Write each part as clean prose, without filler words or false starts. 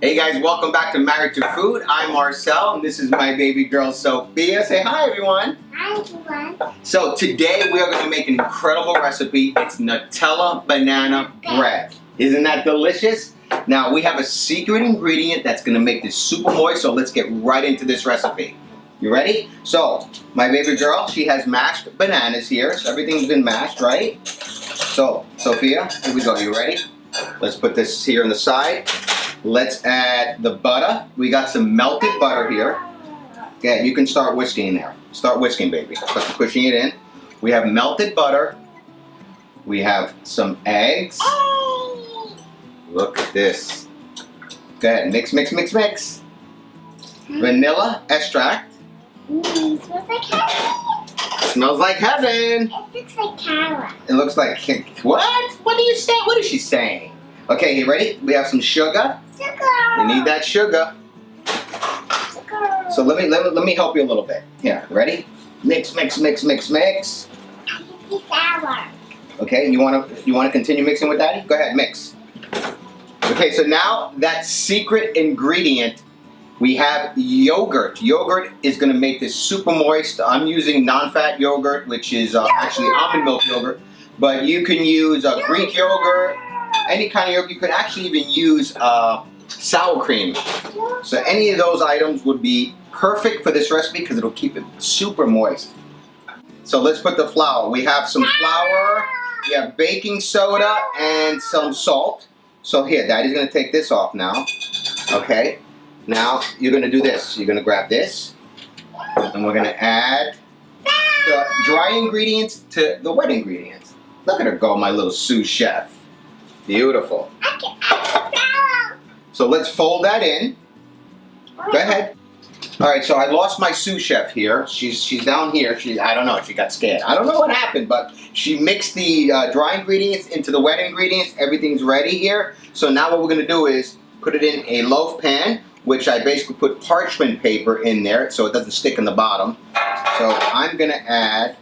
Hey guys, welcome back to Married to Food. I'm Marcel, and this is my baby girl Sophia. Say hi, everyone. Hi, everyone. So today we are going to make an incredible recipe. It's Nutella Banana Bread. Isn't that delicious? Now we have a secret ingredient that's going to make this super moist, so let's get right into this recipe. You ready? So, my baby girl, she has mashed bananas here. So everything's been mashed, right? So, Sophia, here we go. You ready? Let's put this here on the side. Let's add the butter. We got some melted butter here. Okay, you can start whisking there. Start whisking, baby. Start pushing it in. We have melted butter. We have some eggs. Look at this. Go ahead, mix, mix, mix, mix. Vanilla extract. Smells like heaven. Smells like heaven. It looks like carrot. It looks like, what? What are you saying? What is she saying? Okay, you ready? We have some sugar. Sugar. You need that sugar. Sugar. So let me help you a little bit. Here, ready? Mix, mix, mix, mix, mix. I can see flour. Okay, you wanna continue mixing with Daddy? Go ahead, mix. Okay, so now that secret ingredient, we have yogurt. Yogurt is gonna make this super moist. I'm using non-fat yogurt, which is actually almond milk yogurt, but you can use Greek yogurt, any kind of yogurt. You could actually even use sour cream. So any of those items would be perfect for this recipe because it'll keep it super moist. So let's put the flour. We have some flour, we have baking soda, and some salt. So here, Daddy's gonna take this off now. Okay, now you're gonna do this. You're gonna grab this, and we're gonna add the dry ingredients to the wet ingredients. Look at her go, my little sous chef. Beautiful. I can add flour. So let's fold that in. Go ahead. All right, so I lost my sous chef here. She's down here. I don't know. She got scared. I don't know what happened, but she mixed the dry ingredients into the wet ingredients. Everything's ready here. So now what we're gonna do is put it in a loaf pan, which I basically put parchment paper in there so it doesn't stick in the bottom. So we're gonna add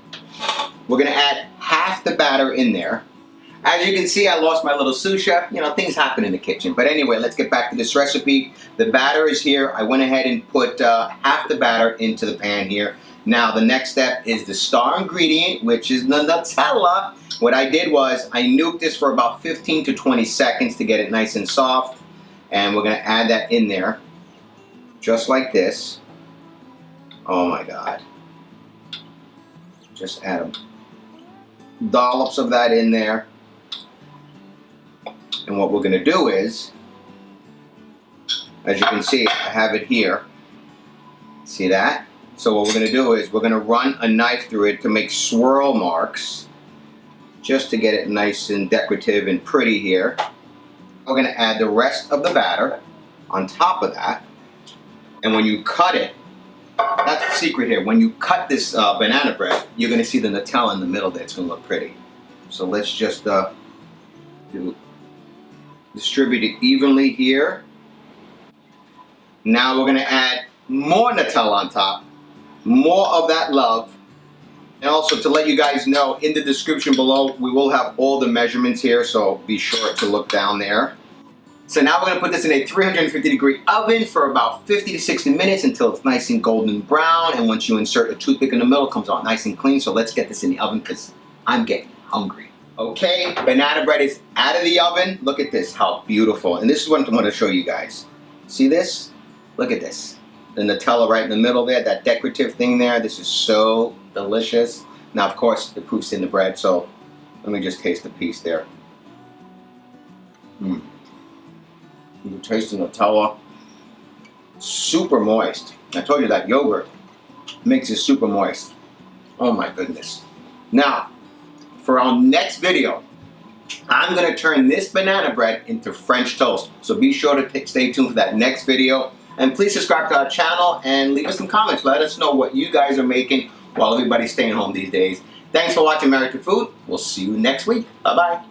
half the batter in there. As you can see, I lost my little sous chef. You know, things happen in the kitchen. But anyway, let's get back to this recipe. The batter is here. I went ahead and put half the batter into the pan here. Now, the next step is the star ingredient, which is the Nutella. What I did was I nuked this for about 15 to 20 seconds to get it nice and soft. And we're going to add that in there, just like this. Oh, my God. Just add dollops of that in there. And what we're going to do is, as you can see, I have it here. See that? So what we're going to do is we're going to run a knife through it to make swirl marks, just to get it nice and decorative and pretty here. We're going to add the rest of the batter on top of that. And when you cut it, that's the secret here. When you cut this banana bread, you're going to see the Nutella in the middle there. It's going to look pretty. So let's just distribute it evenly here. Now we're going to add more Nutella on top, more of that love. And also to let you guys know, in the description below, we will have all the measurements here, so be sure to look down there. So now we're going to put this in a 350-degree oven for about 50 to 60 minutes until it's nice and golden brown. And once you insert a toothpick in the middle, it comes out nice and clean. So let's get this in the oven because I'm getting hungry. Okay, banana bread is out of the oven. Look at this, how beautiful. And this is what I want to show you guys. See this? Look at this. The Nutella right in the middle there, that decorative thing there. This is so delicious. Now, of course, the proof's in the bread, so let me just taste the piece there. You can taste the Nutella. Super moist. I told you that yogurt makes it super moist. Oh my goodness. Now, for our next video, I'm going to turn this banana bread into French toast. So be sure to stay tuned for that next video. And please subscribe to our channel and leave us some comments. Let us know what you guys are making while everybody's staying home these days. Thanks for watching Married to Food. We'll see you next week. Bye-bye.